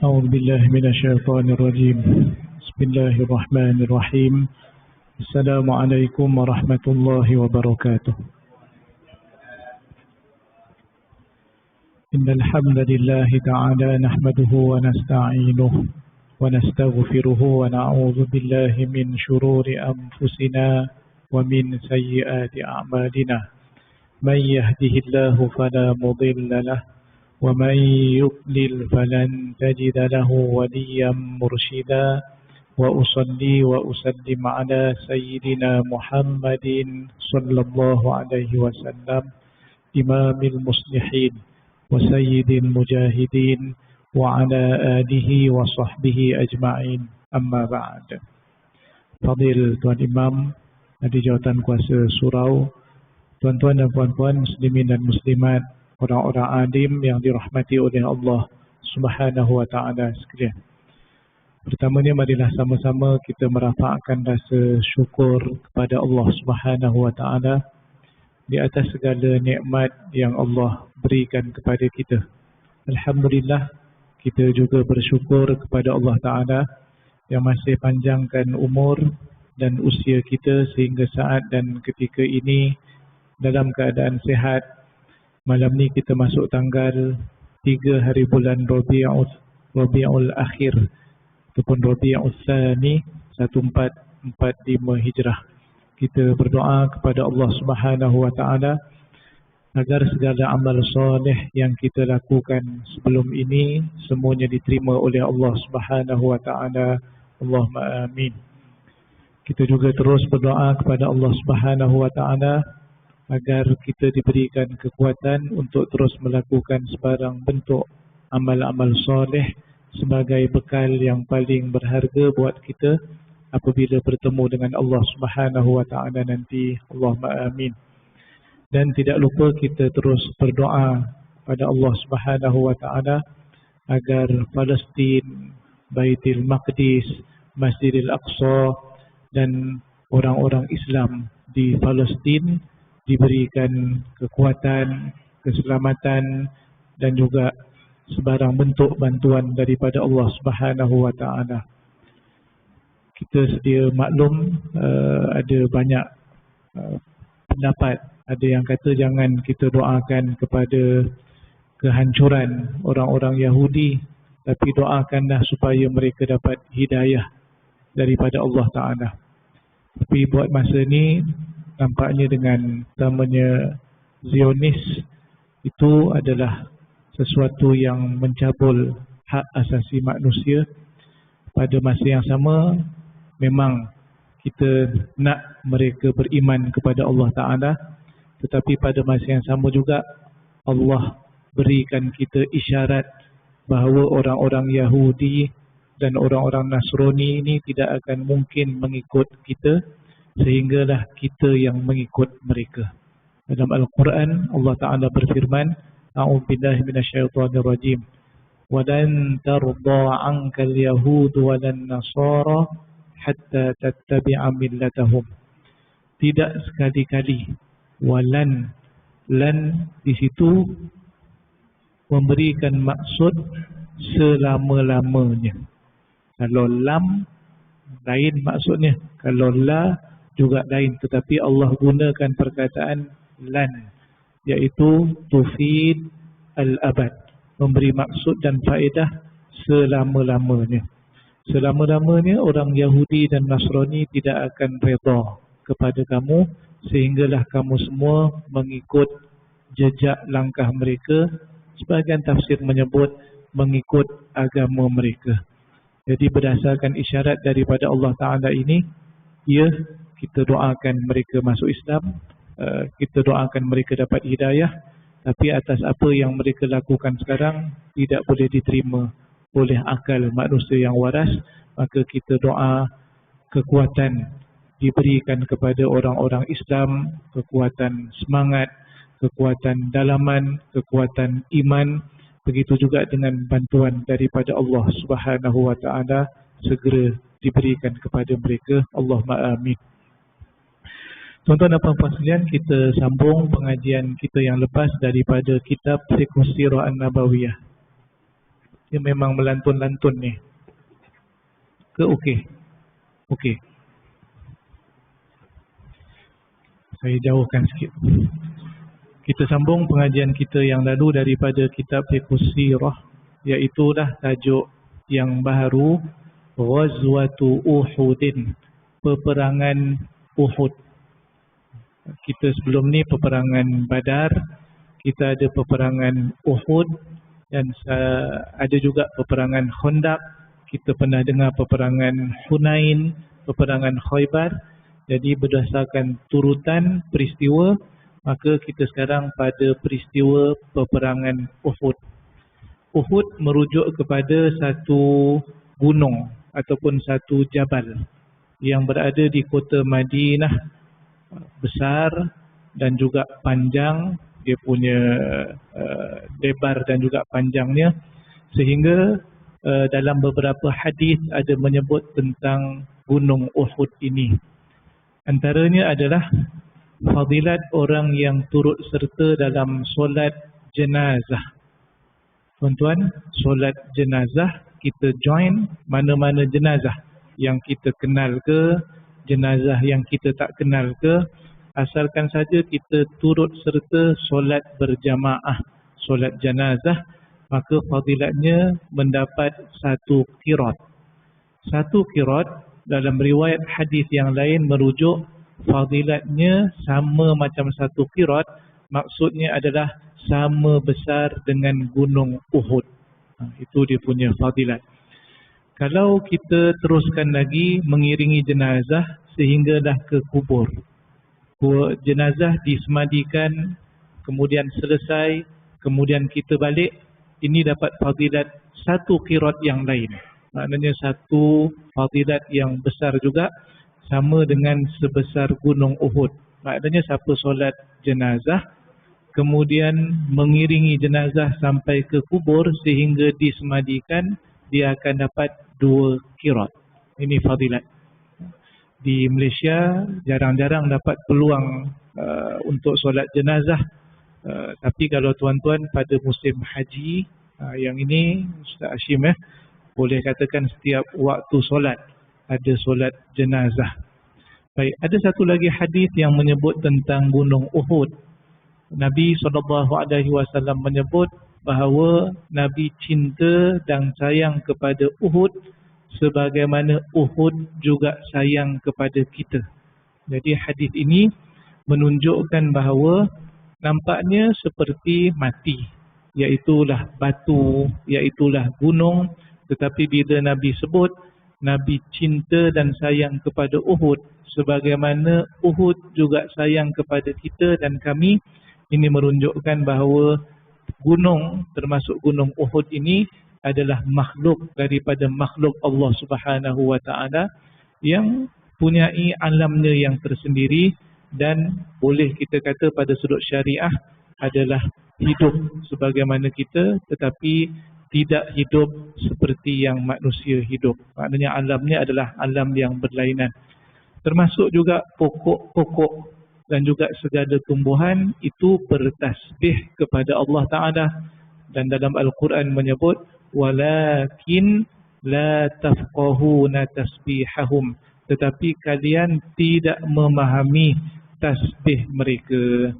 أعوذ بالله من الشيطان الرجيم. بسم الله الرحمن الرحيم. السلام عليكم ورحمة الله وبركاته. إن الحمد لله تعالى نحمده ونستعينه ونستغفره ونعوذ بالله من شرور أنفسنا ومن سيئات أعمالنا. من يهده الله فلا مضل له ومن يضلل فلن تجد له وليا مرشدا. وأصلي وأسلم على سيدنا محمد صلى الله عليه وسلم إمام المصلحين وسيد المجاهدين وعلى آله وصحبه أجمعين. أما بعد. Fadil Tuan Imam di Jawatan Kuasa Surau, tuan-tuan dan puan-puan muslimin dan muslimat, orang-orang alim yang dirahmati oleh Allah Subhanahu wa taala sekalian. Pertamanya marilah sama-sama kita merafakkan rasa syukur kepada Allah Subhanahu wa taala di atas segala nikmat yang Allah berikan kepada kita. Alhamdulillah, kita juga bersyukur kepada Allah taala yang masih panjangkan umur dan usia kita sehingga saat dan ketika ini dalam keadaan sihat. Malam ni kita masuk tanggal 3 hari bulan Rabiul Akhir ataupun Rabiul Tsani 1445 Hijrah. Kita berdoa kepada Allah Subhanahu wa taala agar segala amal soleh yang kita lakukan sebelum ini semuanya diterima oleh Allah Subhanahu wa taala. Allahumma amin. Kita juga terus berdoa kepada Allah Subhanahu wa taala agar kita diberikan kekuatan untuk terus melakukan sebarang bentuk amal-amal soleh sebagai bekal yang paling berharga buat kita apabila bertemu dengan Allah Subhanahu wa taala nanti. Allahumma amin. Dan tidak lupa kita terus berdoa pada Allah Subhanahu wa taala agar Palestin, Baitul Maqdis, Masjidil Aqsa dan orang-orang Islam di Palestin diberikan kekuatan, keselamatan dan juga sebarang bentuk bantuan daripada Allah Subhanahu wa taala. Kita sedia maklum ada banyak pendapat. Ada yang kata jangan kita doakan kepada kehancuran orang-orang Yahudi, tapi doakanlah supaya mereka dapat hidayah daripada Allah taala. Tapi buat masa ni nampaknya dengan namanya Zionis itu adalah sesuatu yang mencabul hak asasi manusia. Pada masa yang sama memang kita nak mereka beriman kepada Allah Ta'ala, tetapi pada masa yang sama juga Allah berikan kita isyarat bahawa orang-orang Yahudi dan orang-orang Nasrani ini tidak akan mungkin mengikut kita, sehinggalah kita yang mengikut mereka. Dalam Al-Quran Allah Ta'ala berfirman, A'udzubillahi minasyaitonirrajim, وَلَنْ تَرْضَى عَنْكَ الْيَهُودُ وَلَنْ نَصَارَى حَتَّى تَتَّبِعَ مِلَّتَهُمْ. Tidak sekali-kali. Walan, lan di situ memberikan maksud selama-lamanya. Kalau lam lain maksudnya, kalau la juga lain, tetapi Allah gunakan perkataan lan, iaitu tufid al-abad, memberi maksud dan faedah selama-lamanya. Selama-lamanya orang Yahudi dan Nasrani tidak akan redha kepada kamu, sehinggalah kamu semua mengikut jejak langkah mereka. Sebahagian tafsir menyebut mengikut agama mereka. Jadi berdasarkan isyarat daripada Allah Ta'ala ini, kita doakan mereka masuk Islam, kita doakan mereka dapat hidayah, tapi atas apa yang mereka lakukan sekarang tidak boleh diterima oleh akal manusia yang waras. Maka kita doa kekuatan diberikan kepada orang-orang Islam, kekuatan semangat, kekuatan dalaman, kekuatan iman. Begitu juga dengan bantuan daripada Allah Subhanahu wa taala segera diberikan kepada mereka. Allahumma amin. Tuan-tuan dan puan-puan sekalian, kita sambung pengajian kita yang lepas daripada kitab Fiqh Sirah An-Nabawiyah. Dia memang melantun-lantun ni. Ke okey? Okey. Saya jauhkan sikit. Kita sambung pengajian kita yang lalu daripada kitab Fiqhus Sirah, iaitulah tajuk yang baru, Ghazwatu Uhudin, peperangan Uhud. Kita sebelum ni peperangan Badar, kita ada peperangan Uhud, dan ada juga peperangan Khandaq. Kita pernah dengar peperangan Hunain, peperangan Khaybar. Jadi berdasarkan turutan peristiwa, maka kita sekarang pada peristiwa peperangan Uhud. Uhud merujuk kepada satu gunung ataupun satu jabal yang berada di kota Madinah, besar dan juga panjang. Dia punya lebar dan juga panjangnya, sehingga dalam beberapa hadis ada menyebut tentang gunung Uhud ini. Antaranya adalah fadilat orang yang turut serta dalam solat jenazah. Tuan-tuan, solat jenazah kita join mana-mana jenazah yang kita kenal ke, jenazah yang kita tak kenal ke, asalkan saja kita turut serta solat berjamaah, solat jenazah, maka fadilatnya mendapat satu qirat. Satu qirat dalam riwayat hadis yang lain merujuk fadilatnya sama macam satu qirat, maksudnya adalah sama besar dengan gunung Uhud. Itu dia punya fadilat. Kalau kita teruskan lagi mengiringi jenazah sehinggalah ke kubur, jenazah disemadikan, kemudian selesai, kemudian kita balik, ini dapat fadilat satu qirat yang lain. Maknanya satu fadilat yang besar juga, sama dengan sebesar gunung Uhud. Maknanya siapa solat jenazah kemudian mengiringi jenazah sampai ke kubur sehingga disemadikan, dia akan dapat 2 qirat. Ini fadilat. Di Malaysia jarang-jarang dapat peluang untuk solat jenazah. Tapi kalau tuan-tuan pada musim haji, yang ini Ustaz Hashim boleh katakan setiap waktu solat ada solat jenazah. Baik, ada satu lagi hadis yang menyebut tentang gunung Uhud. Nabi SAW menyebut bahawa Nabi cinta dan sayang kepada Uhud sebagaimana Uhud juga sayang kepada kita. Jadi hadis ini menunjukkan bahawa nampaknya seperti mati, iaitulah batu, iaitulah gunung, tetapi bila Nabi sebut Nabi cinta dan sayang kepada Uhud sebagaimana Uhud juga sayang kepada kita dan kami, ini menunjukkan bahawa gunung termasuk gunung Uhud ini adalah makhluk daripada makhluk Allah Subhanahu wa taala yang punyai alamnya yang tersendiri dan boleh kita kata pada sudut syariah adalah hidup sebagaimana kita, tetapi tidak hidup seperti yang manusia hidup. Maknanya alamnya adalah alam yang berlainan. Termasuk juga pokok-pokok dan juga segala tumbuhan itu bertasbih kepada Allah Ta'ala. Dan dalam Al-Quran menyebut walakin la tafqahuna tasbihahum, tetapi kalian tidak memahami tasbih mereka.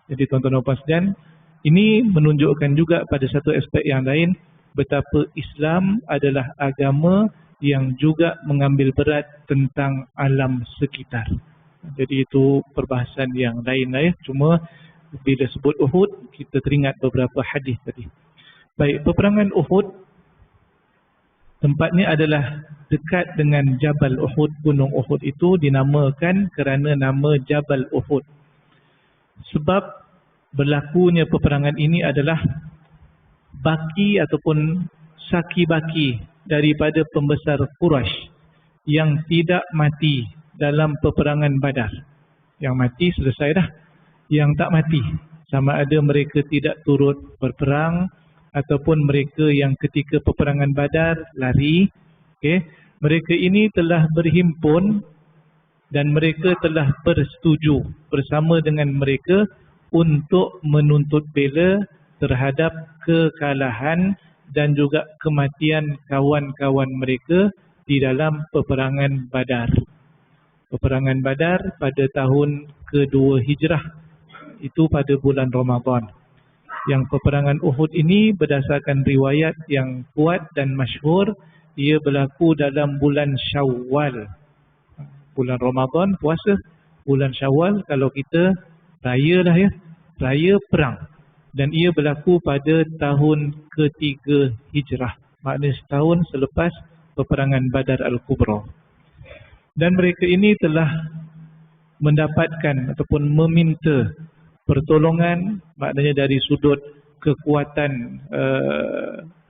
Jadi tuan-tuan dan puan-puan, ini menunjukkan juga pada satu aspek yang lain betapa Islam adalah agama yang juga mengambil berat tentang alam sekitar. Jadi itu perbahasan yang lain lah ya. Cuma bila sebut Uhud kita teringat beberapa hadis tadi. Baik, peperangan Uhud tempatnya adalah dekat dengan Jabal Uhud. Gunung Uhud itu dinamakan kerana nama Jabal Uhud. Sebab berlakunya peperangan ini adalah baki ataupun saki-baki daripada pembesar Quraisy yang tidak mati dalam peperangan Badar. Yang mati selesai dah. Yang tak mati, sama ada mereka tidak turut berperang ataupun mereka yang ketika peperangan Badar lari, mereka ini telah berhimpun dan mereka telah bersetuju bersama dengan mereka untuk menuntut bela terhadap kekalahan dan juga kematian kawan-kawan mereka di dalam peperangan Badar. Peperangan Badar pada tahun kedua Hijrah, itu pada bulan Ramadan. Yang peperangan Uhud ini berdasarkan riwayat yang kuat dan masyhur, ia berlaku dalam bulan Syawal. Bulan Ramadan puasa, bulan Syawal kalau kita raya lah ya, raya perang. Dan ia berlaku pada tahun ketiga Hijrah, maknanya setahun selepas peperangan Badar Al-Kubra. Dan mereka ini telah mendapatkan ataupun meminta pertolongan, maknanya dari sudut kekuatan,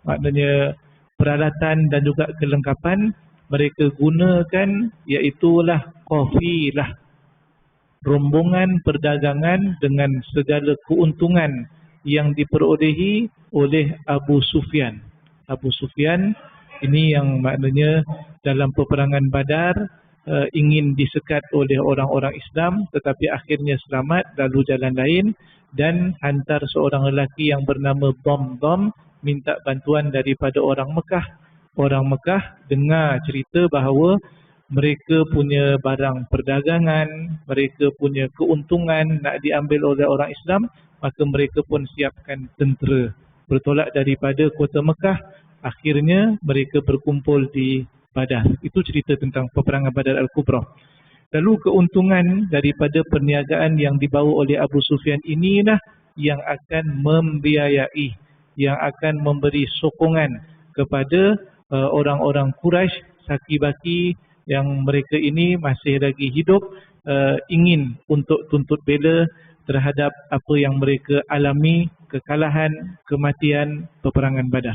maknanya peralatan dan juga kelengkapan mereka gunakan, iaitulah qafilah, rombongan perdagangan dengan segala keuntungan yang diperolehi oleh Abu Sufyan. Abu Sufyan ini yang maknanya dalam peperangan Badar ingin disekat oleh orang-orang Islam, tetapi akhirnya selamat lalu jalan lain dan hantar seorang lelaki yang bernama Damdam minta bantuan daripada orang Mekah. Orang Mekah dengar cerita bahawa mereka punya barang perdagangan, mereka punya keuntungan nak diambil oleh orang Islam, maka mereka pun siapkan tentera bertolak daripada kota Mekah. Akhirnya mereka berkumpul di Badar. Itu cerita tentang peperangan Badar Al-Kubra. Lalu keuntungan daripada perniagaan yang dibawa oleh Abu Sufyan inilah yang akan membiayai, yang akan memberi sokongan kepada orang-orang Quraisy, saki-baki yang mereka ini masih lagi hidup, ingin untuk tuntut bela terhadap apa yang mereka alami, kekalahan, kematian peperangan Badar.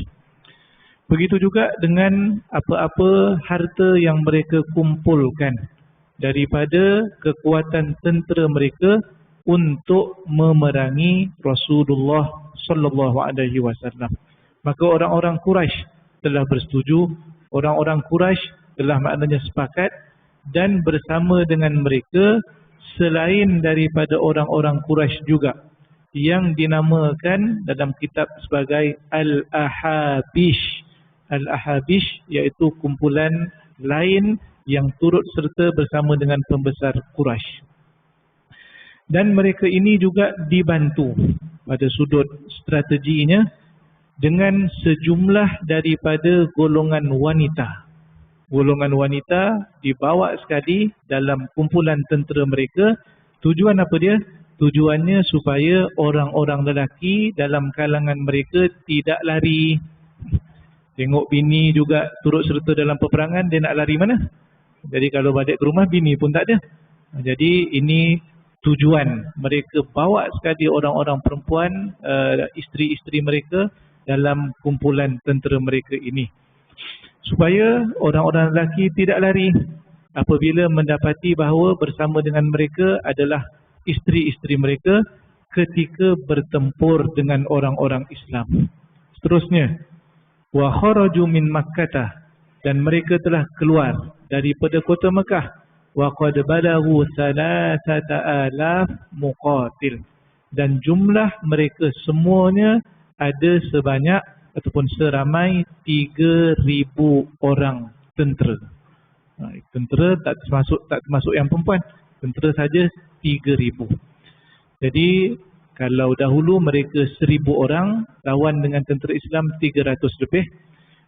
Begitu juga dengan apa-apa harta yang mereka kumpulkan daripada kekuatan tentera mereka untuk memerangi Rasulullah sallallahu alaihi wasallam. Maka orang-orang Quraisy telah bersetuju, orang-orang Quraisy telah maknanya sepakat, dan bersama dengan mereka selain daripada orang-orang Quraisy juga yang dinamakan dalam kitab sebagai Al-Ahabish. Al-Ahabish iaitu kumpulan lain yang turut serta bersama dengan pembesar Quraisy. Dan mereka ini juga dibantu pada sudut strateginya dengan sejumlah daripada golongan wanita. Golongan wanita dibawa sekali dalam kumpulan tentera mereka. Tujuan apa dia? Tujuannya supaya orang-orang lelaki dalam kalangan mereka tidak lari. Tengok bini juga turut serta dalam peperangan, dia nak lari mana? Jadi kalau balik ke rumah, bini pun tak ada. Jadi ini tujuan. Mereka bawa sekali orang-orang perempuan, isteri-isteri mereka dalam kumpulan tentera mereka ini, supaya orang-orang lelaki tidak lari apabila mendapati bahawa bersama dengan mereka adalah isteri-isteri mereka ketika bertempur dengan orang-orang Islam. Seterusnya, wa kharaju min Makkah, dan mereka telah keluar daripada kota Mekah, wa qad balaghu 3,000 muqatil, dan jumlah mereka semuanya ada sebanyak ataupun seramai 3,000 orang tentera. Tentera tak termasuk yang perempuan, tentera saja 3,000. Jadi kalau dahulu mereka 1,000 orang lawan dengan tentera Islam 300 lebih.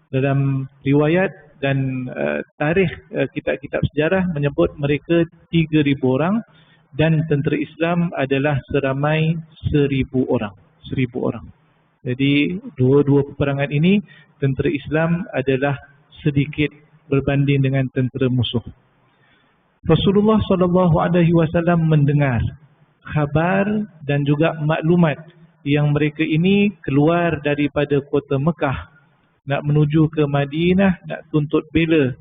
Dalam riwayat dan tarikh kitab-kitab sejarah menyebut mereka 3,000 orang dan tentera Islam adalah seramai 1,000 orang. 1,000 orang. Jadi dua-dua peperangan ini tentera Islam adalah sedikit berbanding dengan tentera musuh. Rasulullah SAW mendengar khabar dan juga maklumat yang mereka ini keluar daripada kota Mekah nak menuju ke Madinah, nak tuntut bela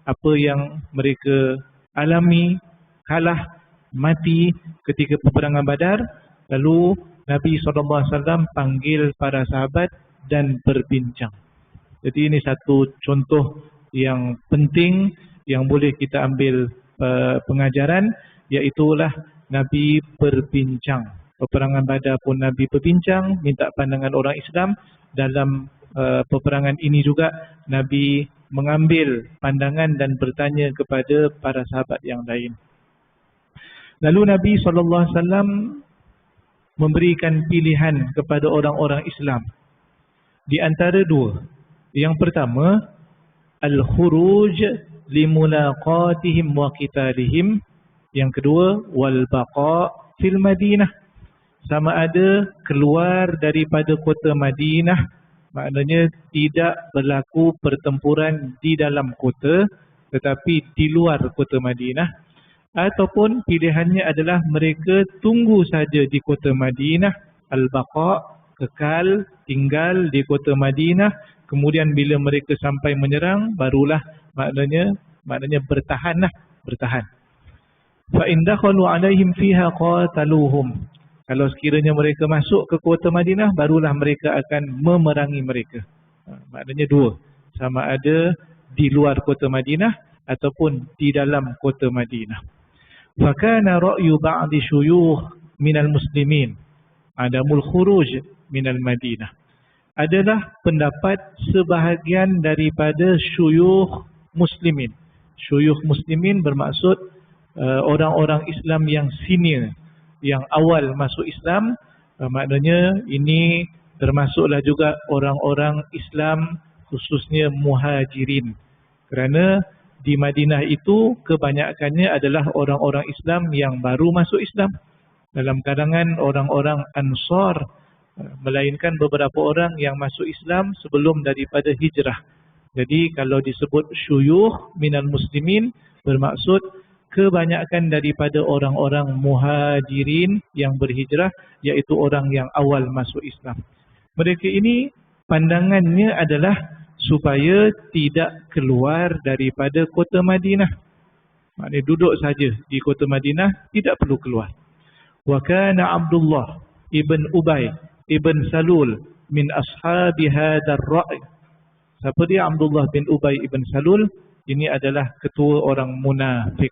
apa yang mereka alami, kalah, mati ketika peperangan Badar. Lalu Nabi SAW panggil para sahabat dan berbincang. Jadi ini satu contoh yang penting yang boleh kita ambil pengajaran, iaitulah Nabi berbincang. Peperangan Badar pun Nabi berbincang, minta pandangan orang Islam dalam peperangan ini juga Nabi mengambil pandangan dan bertanya kepada para sahabat yang lain. Lalu Nabi SAW memberikan pilihan kepada orang-orang Islam di antara dua. Yang pertama, al-khuruj limulaqatihim wa qitalihim. Yang kedua, wal baqa fil Madinah. Sama ada keluar daripada kota Madinah, maknanya tidak berlaku pertempuran di dalam kota tetapi di luar kota Madinah, ataupun pilihannya adalah mereka tunggu saja di kota Madinah, al-baqa, kekal tinggal di kota Madinah, kemudian bila mereka sampai menyerang barulah maknanya bertahan. Fa in dakhalu alaihim fiha qataluhum. Kalau sekiranya mereka masuk ke kota Madinah, barulah mereka akan memerangi mereka. Maknanya dua, sama ada di luar kota Madinah ataupun di dalam kota Madinah. Fa kana ra'yu ba'di syuyukh minal muslimin adamul khuruj minal Madinah. Adalah pendapat sebahagian daripada syuyukh muslimin. Syuyukh muslimin bermaksud orang-orang Islam yang senior, yang awal masuk Islam. Maknanya ini termasuklah juga orang-orang Islam khususnya muhajirin, kerana di Madinah itu kebanyakannya adalah orang-orang Islam yang baru masuk Islam, dalam kalangan orang-orang Ansar, melainkan beberapa orang yang masuk Islam sebelum daripada hijrah. Jadi kalau disebut syuyukh minal muslimin, bermaksud kebanyakan daripada orang-orang muhajirin yang berhijrah, iaitu orang yang awal masuk Islam. Mereka ini pandangannya adalah supaya tidak keluar daripada kota Madinah. Maknanya duduk saja di kota Madinah, tidak perlu keluar. Wa kana Abdullah ibn Ubay ibn Salul min ashabi hadzal ra'i. Siapa dia Abdullah bin Ubay ibn Salul? Ini adalah ketua orang munafik.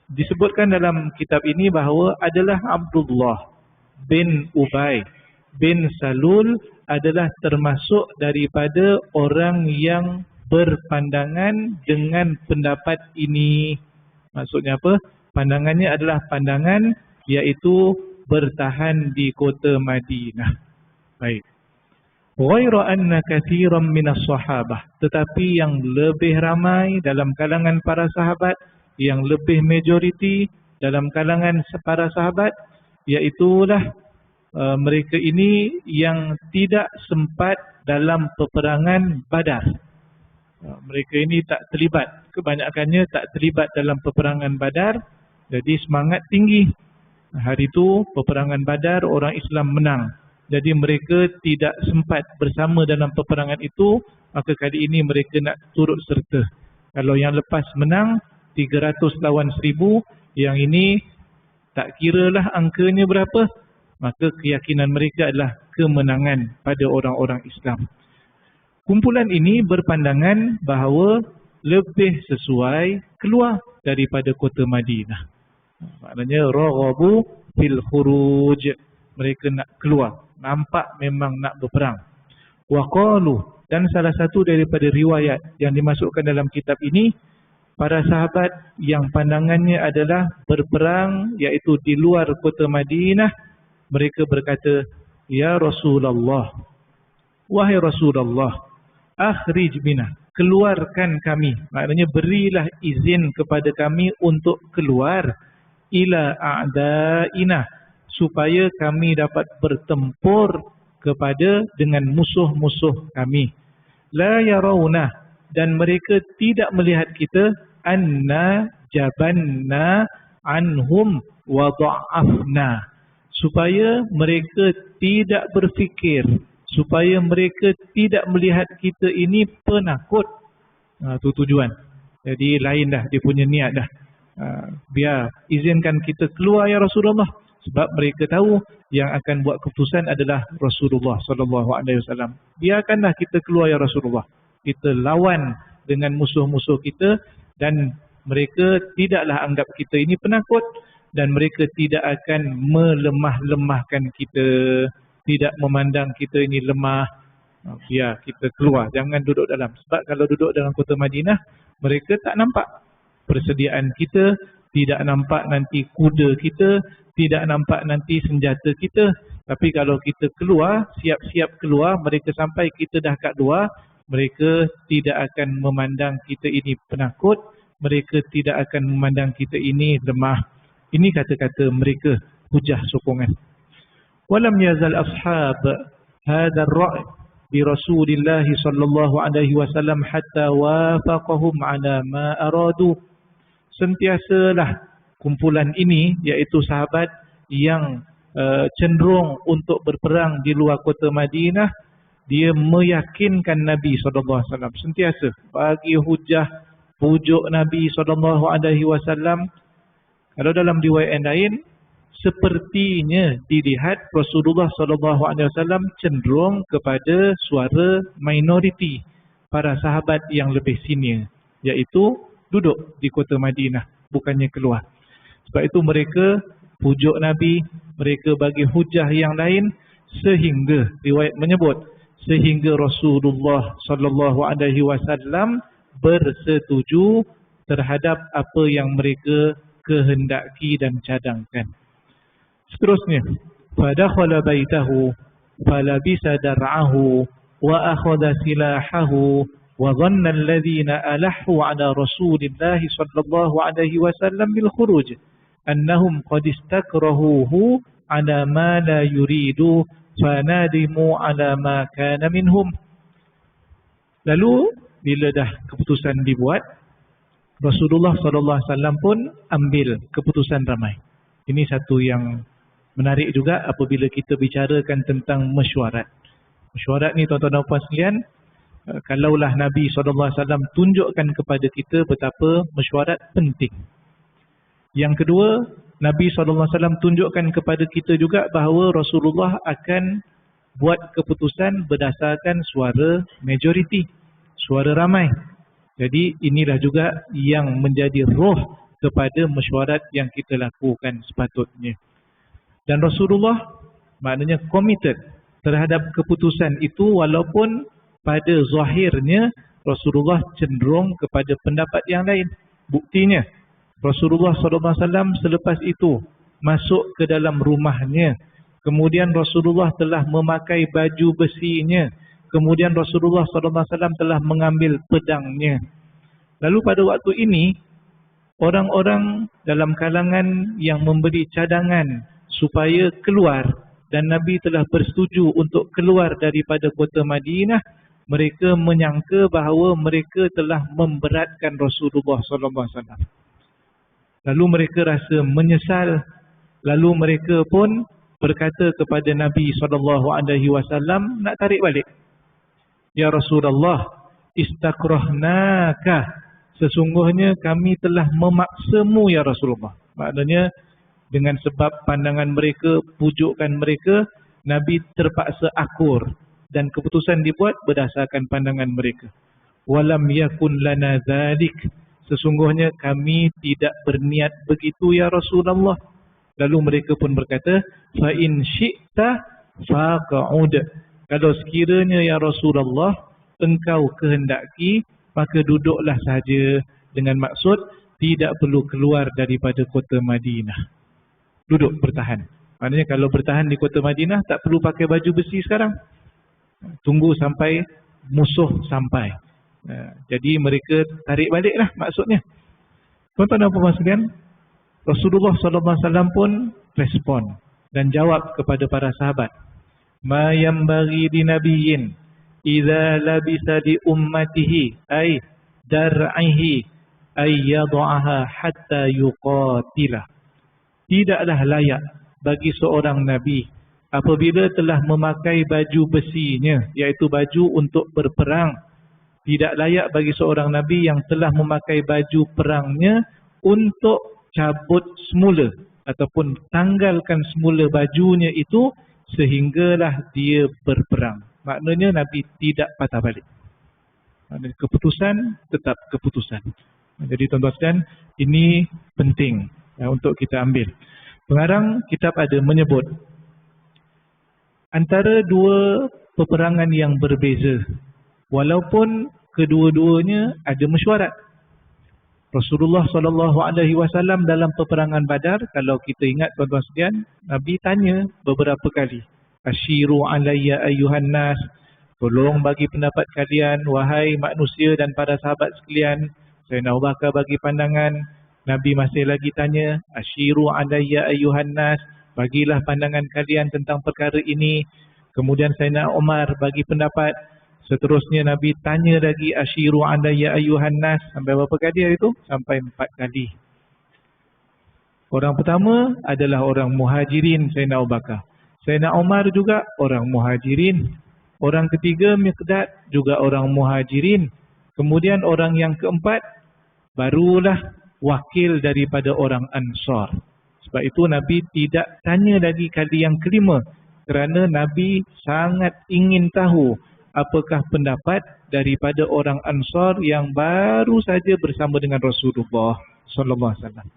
Disebutkan dalam kitab ini bahawa adalah Abdullah bin Ubay bin Salul adalah termasuk daripada orang yang berpandangan dengan pendapat ini. Maksudnya apa? Pandangannya adalah pandangan iaitu bertahan di kota Madinah. Baik. Ghairu anna katsiran minas sahabah, tetapi yang lebih ramai dalam kalangan para sahabat, yang lebih majoriti dalam kalangan para sahabat, iaitulah mereka ini yang tidak sempat dalam peperangan Badar. Mereka ini tak terlibat, kebanyakannya tak terlibat dalam peperangan Badar. Jadi semangat tinggi. Hari itu peperangan Badar orang Islam menang. Jadi mereka tidak sempat bersama dalam peperangan itu, maka kali ini mereka nak turut serta. Kalau yang lepas menang 300 lawan 1000, yang ini tak kiralah angkanya berapa, maka keyakinan mereka adalah kemenangan pada orang-orang Islam. Kumpulan ini berpandangan bahawa lebih sesuai keluar daripada kota Madinah. Maknanya raghabu fil khuruj, mereka nak keluar, nampak memang nak berperang. Wa qalu, dan salah satu daripada riwayat yang dimasukkan dalam kitab ini, para sahabat yang pandangannya adalah berperang iaitu di luar kota Madinah, mereka berkata, ya Rasulullah, wahai Rasulullah, akhrij bina, keluarkan kami. Maknanya berilah izin kepada kami untuk keluar, ila a'daina, supaya kami dapat bertempur kepada dengan musuh-musuh kami. La yarawna, dan mereka tidak melihat kita, anna jabanna anhum wa dha'afna, supaya mereka tidak berfikir, supaya mereka tidak melihat kita ini penakut. Itu tujuan. Jadi lain dah dia punya niat dah. Biar izinkan kita keluar ya Rasulullah, sebab mereka tahu yang akan buat keputusan adalah Rasulullah SAW. Biarkanlah kita keluar ya Rasulullah, kita lawan dengan musuh-musuh kita, dan mereka tidaklah anggap kita ini penakut, dan mereka tidak akan melemah-lemahkan kita, tidak memandang kita ini lemah. Biar kita keluar, jangan duduk dalam. Sebab kalau duduk dalam kota Madinah, mereka tak nampak persediaan kita, tidak nampak nanti kuda kita, tidak nampak nanti senjata kita. Tapi kalau kita keluar, siap-siap keluar, mereka sampai kita dah kat luar, mereka tidak akan memandang kita ini penakut, mereka tidak akan memandang kita ini lemah. Ini kata-kata mereka, hujah sokongan. Walam yazal ashab hadha ar-ra'i bi Rasulillah sallallahu alaihi wasallam hatta wafaqahum ala ma aradu. Sentiasalah kumpulan ini, iaitu sahabat yang cenderung untuk berperang di luar kota Madinah, dia meyakinkan Nabi SAW, sentiasa bagi hujah, pujuk Nabi SAW. Kalau dalam riwayat lain, sepertinya dilihat Rasulullah SAW cenderung kepada suara minoriti para sahabat yang lebih senior, iaitu duduk di kota Madinah, bukannya keluar. Sebab itu mereka pujuk Nabi, mereka bagi hujah yang lain, sehingga riwayat menyebut sehingga Rasulullah SAW bersetuju terhadap apa yang mereka kehendaki dan cadangkan. Seterusnya, fadakhala baitahu falabisa dar'ahu wa akhadha silahahu wa dhanna alladhina alahu ala Rasulillah sallallahu alaihi wasallam bil khuruj annahum qad istakrahuhu ala ma la yuridu fanadimu ala ma kana minhum. Lalu bila dah keputusan dibuat, Rasulullah sallallahu alaihi wasallam pun ambil keputusan ramai. Ini satu yang menarik juga apabila kita bicarakan tentang mesyuarat. Mesyuarat ni tuan-tuan dan puan sekalian, kalaulah Nabi sallallahu alaihi wasallam tunjukkan kepada kita betapa mesyuarat penting. Yang kedua, Nabi SAW tunjukkan kepada kita juga bahawa Rasulullah akan buat keputusan berdasarkan suara majoriti, suara ramai. Jadi inilah juga yang menjadi roh kepada mesyuarat yang kita lakukan sepatutnya. Dan Rasulullah maknanya committed terhadap keputusan itu, walaupun pada zahirnya Rasulullah cenderung kepada pendapat yang lain. Buktinya, Rasulullah SAW selepas itu masuk ke dalam rumahnya. Kemudian Rasulullah telah memakai baju besinya. Kemudian Rasulullah SAW telah mengambil pedangnya. Lalu pada waktu ini, orang-orang dalam kalangan yang memberi cadangan supaya keluar, dan Nabi telah bersetuju untuk keluar daripada kota Madinah, mereka menyangka bahawa mereka telah memberatkan Rasulullah SAW. Lalu mereka rasa menyesal. Lalu mereka pun berkata kepada Nabi SAW, nak tarik balik. Ya Rasulullah, istakrahnaka, sesungguhnya kami telah memaksamu ya Rasulullah. Maknanya dengan sebab pandangan mereka, pujukan mereka, Nabi terpaksa akur dan keputusan dibuat berdasarkan pandangan mereka. Walam yakun lana dzalik, sesungguhnya kami tidak berniat begitu ya Rasulullah. Lalu mereka pun berkata, fa in syi'ta faq'ud, kalau sekiranya ya Rasulullah engkau kehendaki, maka duduklah saja, dengan maksud tidak perlu keluar daripada kota Madinah. Duduk bertahan. Maknanya kalau bertahan di kota Madinah tak perlu pakai baju besi sekarang. Tunggu sampai musuh sampai. Jadi mereka tarik baliklah maksudnya. Tuan-tuan dan puan sekalian, Rasulullah SAW pun respon dan jawab kepada para sahabat. Ma yanbaghi li nabiyyin idza labisa li ummatihi ay dar'ihi ay yad'aha hatta yuqatila. Tidaklah layak bagi seorang nabi apabila telah memakai baju besinya, iaitu baju untuk berperang. Tidak layak bagi seorang Nabi yang telah memakai baju perangnya untuk cabut semula ataupun tanggalkan semula bajunya itu sehinggalah dia berperang. Maknanya Nabi tidak patah balik. Maknanya keputusan tetap keputusan. Jadi tuan-tuan sekalian, ini penting untuk kita ambil. Pengarang kitab ada menyebut antara dua peperangan yang berbeza. Walaupun kedua-duanya ada mesyuarat. Rasulullah SAW dalam peperangan Badar, kalau kita ingat tuan-tuan sekalian, Nabi tanya beberapa kali, Asyiru alayya ayyuhan nas, tolong bagi pendapat kalian wahai manusia dan para sahabat sekalian. Sayyidina Abu Bakar bagi pandangan, Nabi masih lagi tanya, Asyiru alayya ayyuhan nas, bagilah pandangan kalian tentang perkara ini. Kemudian Sayyidina Umar bagi pendapat. Seterusnya Nabi tanya lagi, Asyiru alayya ayyuhan nas, sampai berapa kali hari itu? Sampai 4 kali. Orang pertama adalah orang muhajirin, Sayyidina Abu Bakar. Sayyidina Umar juga orang muhajirin. Orang ketiga Miqdad juga orang muhajirin. Kemudian orang yang keempat barulah wakil daripada orang Ansar. Sebab itu Nabi tidak tanya lagi kali yang kelima, kerana Nabi sangat ingin tahu apakah pendapat daripada orang Ansar yang baru saja bersama dengan Rasulullah sallallahu alaihi wasallam.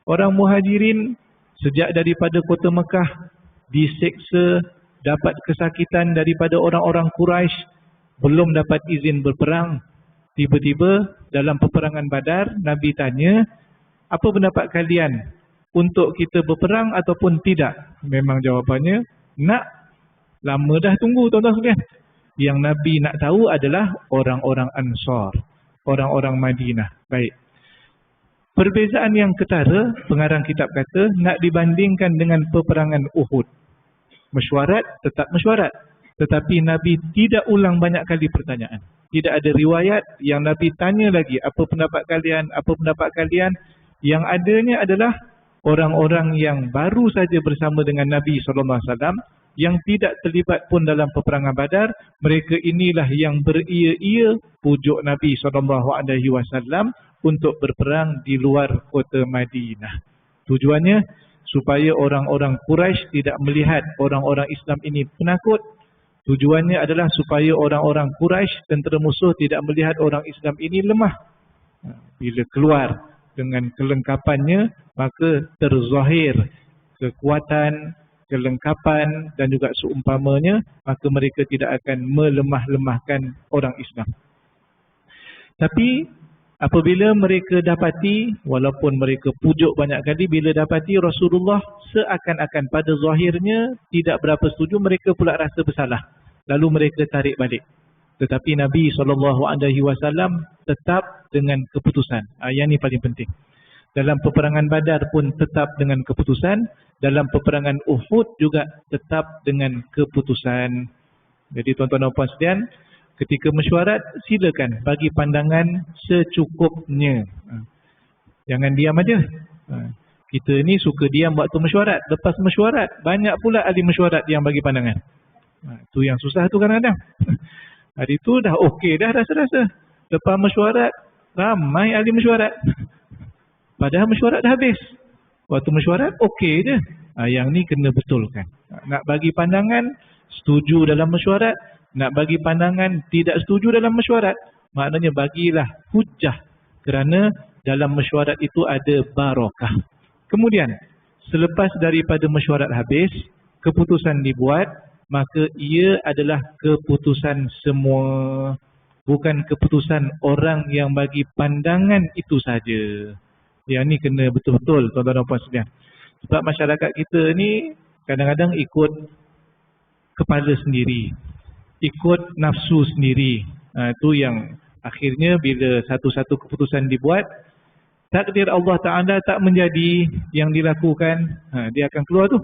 Orang Muhajirin sejak daripada kota Mekah diseksa, dapat kesakitan daripada orang-orang Quraisy, belum dapat izin berperang. Tiba-tiba dalam peperangan Badar, Nabi tanya, apa pendapat kalian untuk kita berperang ataupun tidak? Memang jawapannya nak. Lama dah tunggu tuan-tuan sekalian. Yang Nabi nak tahu adalah orang-orang Ansar, orang-orang Madinah. Baik. Perbezaan yang ketara, pengarang kitab kata, nak dibandingkan dengan peperangan Uhud. Mesyuarat, tetap mesyuarat. Tetapi Nabi tidak ulang banyak kali pertanyaan. Tidak ada riwayat yang Nabi tanya lagi, apa pendapat kalian, apa pendapat kalian. Yang adanya adalah orang-orang yang baru saja bersama dengan Nabi SAW, yang tidak terlibat pun dalam peperangan Badar, mereka inilah yang beria-ia pujuk Nabi SAW untuk berperang di luar kota Madinah. Tujuannya supaya orang-orang Quraisy tidak melihat orang-orang Islam ini penakut. Tujuannya adalah supaya orang-orang Quraisy, tentera musuh, tidak melihat orang Islam ini lemah. Bila keluar dengan kelengkapannya, maka terzahir kekuatan, kelengkapan dan juga seumpamanya, maka mereka tidak akan melemah-lemahkan orang Islam. Tapi apabila mereka dapati, walaupun mereka pujuk banyak kali, bila dapati Rasulullah seakan-akan pada zahirnya tidak berapa setuju, mereka pula rasa bersalah. Lalu mereka tarik balik. Tetapi Nabi SAW tetap dengan keputusan. Yang ini paling penting. Dalam peperangan Badar pun tetap dengan keputusan. Dalam peperangan Uhud juga tetap dengan keputusan. Jadi tuan-tuan dan puan sekalian, ketika mesyuarat, silakan bagi pandangan secukupnya. Jangan diam aja. Kita ni suka diam waktu mesyuarat. Lepas mesyuarat, banyak pula ahli mesyuarat yang bagi pandangan. Itu yang susah tu kadang-kadang. Hari tu dah okey dah rasa-rasa. Lepas mesyuarat, ramai ahli mesyuarat. Padahal mesyuarat dah habis. Waktu mesyuarat, okey je. Yang ni kena betulkan. Nak bagi pandangan, setuju dalam mesyuarat. Nak bagi pandangan, tidak setuju dalam mesyuarat. Maknanya bagilah hujah. Kerana dalam mesyuarat itu ada barakah. Kemudian, selepas daripada mesyuarat habis, keputusan dibuat, maka ia adalah keputusan semua. Bukan keputusan orang yang bagi pandangan itu saja. Yang ni kena betul-betul tuan-tuan dan puan sekalian. Sebab masyarakat kita ni kadang-kadang ikut kepala sendiri, ikut nafsu sendiri. Itu yang akhirnya bila satu-satu keputusan dibuat, takdir Allah Ta'ala tak menjadi yang dilakukan, dia akan keluar tu.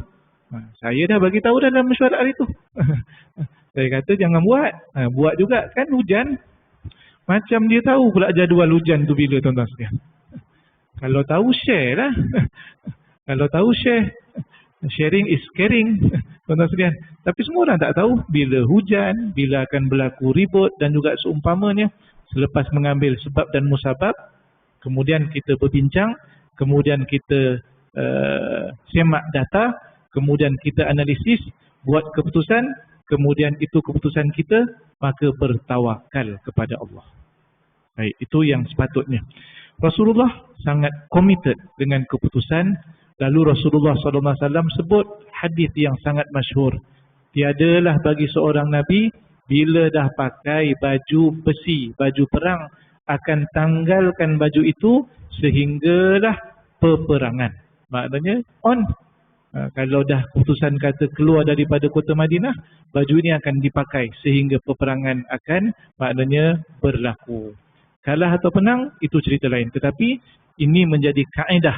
Saya dah bagi tahu dalam mesyuarat hari tu. Saya kata jangan buat. Buat juga kan hujan. Macam dia tahu pula jadual hujan tu bila tuan-tuan sekalian. Kalau tahu share lah. Kalau tahu share. Sharing is caring. Tuan-tuan sekalian. Tapi semua orang tak tahu bila hujan, bila akan berlaku ribut dan juga seumpamanya. Selepas mengambil sebab dan musabab, kemudian kita berbincang, kemudian kita semak data, kemudian kita analisis, buat keputusan, kemudian itu keputusan kita, maka bertawakal kepada Allah. Baik, itu yang sepatutnya. Rasulullah sangat committed dengan keputusan. Lalu Rasulullah SAW sebut hadis yang sangat masyhur. Tiadalah bagi seorang Nabi bila dah pakai baju besi, baju perang, akan tanggalkan baju itu sehinggalah peperangan. Maknanya on. Kalau dah keputusan kata keluar daripada kota Madinah, baju ini akan dipakai sehingga peperangan akan maknanya berlaku. Kalah atau menang itu cerita lain. Tetapi ini menjadi kaedah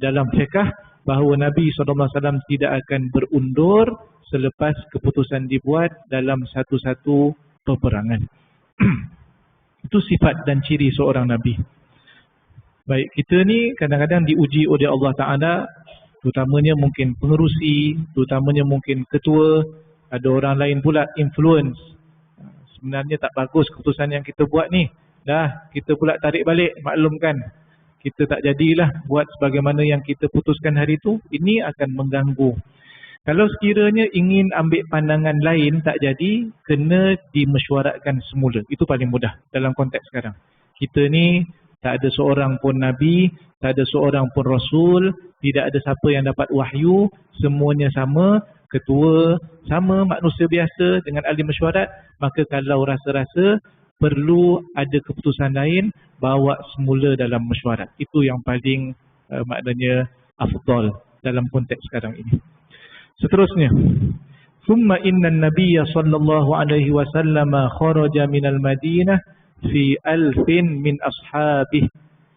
dalam fiqh bahawa Nabi SAW tidak akan berundur selepas keputusan dibuat dalam satu-satu peperangan. Itu sifat dan ciri seorang Nabi. Baik, kita ni kadang-kadang diuji oleh Allah Ta'ala, terutamanya mungkin pengerusi, terutamanya mungkin ketua, ada orang lain pula influence. Sebenarnya tak bagus keputusan yang kita buat ni. Dah, kita pula tarik balik, maklumkan. Kita tak jadilah buat sebagaimana yang kita putuskan hari itu, ini akan mengganggu. Kalau sekiranya ingin ambil pandangan lain tak jadi, kena dimesyuaratkan semula. Itu paling mudah dalam konteks sekarang. Kita ni tak ada seorang pun Nabi, tak ada seorang pun Rasul, tidak ada siapa yang dapat wahyu, semuanya sama, ketua, sama manusia biasa dengan ahli mesyuarat. Maka kalau rasa-rasa perlu ada keputusan lain, bawa semula dalam mesyuarat. Itu yang paling maknanya afdal dalam konteks sekarang ini. Seterusnya, thumma inna an-nabiyya sallallahu alaihi wasallam kharaja minal Madinah fi alfin min ashabih.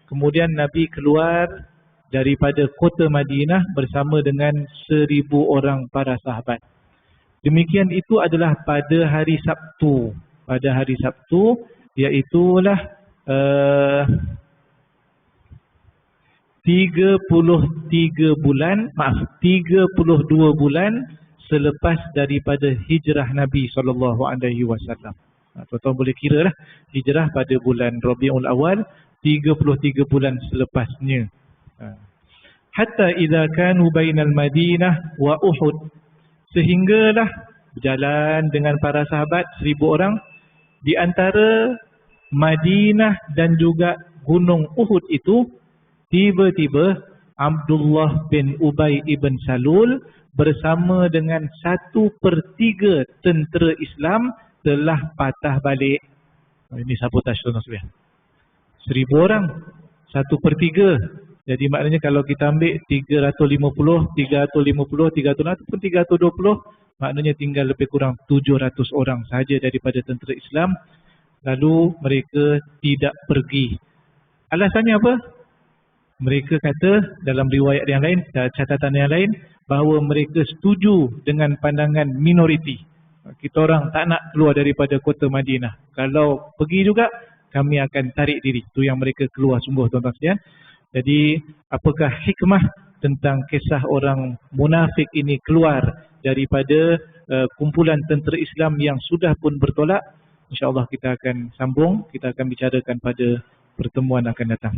Kemudian Nabi keluar daripada kota Madinah bersama dengan 1000 orang para sahabat. Demikian itu adalah pada hari Sabtu. Pada hari Sabtu, iaitulah 32 bulan selepas daripada hijrah Nabi SAW. Tuan-tuan boleh kira lah, hijrah pada bulan Rabiul Awal, 33 bulan selepasnya. Hatta idza kanu bainal Madinah wa Uhud, sehinggalah berjalan dengan para sahabat 1000 orang di antara Madinah dan juga gunung Uhud itu, tiba-tiba Abdullah bin Ubay ibn Salul bersama dengan 1/3 tentera Islam telah patah balik. Ini sabotaj tuan-tuan sekalian. 1000 orang, 1/3. Jadi maknanya kalau kita ambil 350, 320, maknanya tinggal lebih kurang 700 orang saja daripada tentera Islam. Lalu mereka tidak pergi. Alasannya apa? Mereka kata dalam riwayat yang lain, catatan yang lain, bahawa mereka setuju dengan pandangan minoriti. Kita orang tak nak keluar daripada kota Madinah. Kalau pergi juga, kami akan tarik diri. Itu yang mereka keluar sungguh, tuan-tuan sekalian. Jadi, apakah hikmah tentang kisah orang munafik ini keluar daripada kumpulan tentera Islam yang sudah pun bertolak? InsyaAllah kita akan sambung, kita akan bicarakan pada pertemuan akan datang.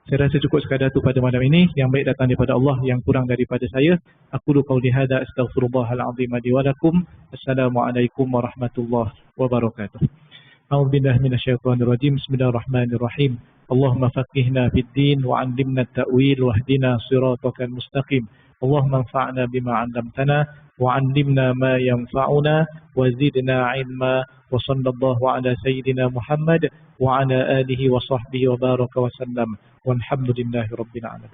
Saya rasa cukup sekadar itu pada malam ini. Yang baik datang daripada Allah, yang kurang daripada saya. Aqulu qawli hadza astaghfirullahal azim li wa lakum. Assalamualaikum warahmatullahi wabarakatuh. A'udzu billahi minasyaitonir rajim. Bismillahirrahmanirrahim. Allahumma faqihna fid din wa 'allimna at-ta'wil wahdina siratal mustaqim. Allahumma anfa'na bima 'allamtana wa 'allimna ma yanfa'una wa zidna 'ilma. Wa sallallahu ala sayyidina Muhammad wa ala alihi wa sahbihi wa baraka wa sallam. Walhamdulillahi rabbil alamin.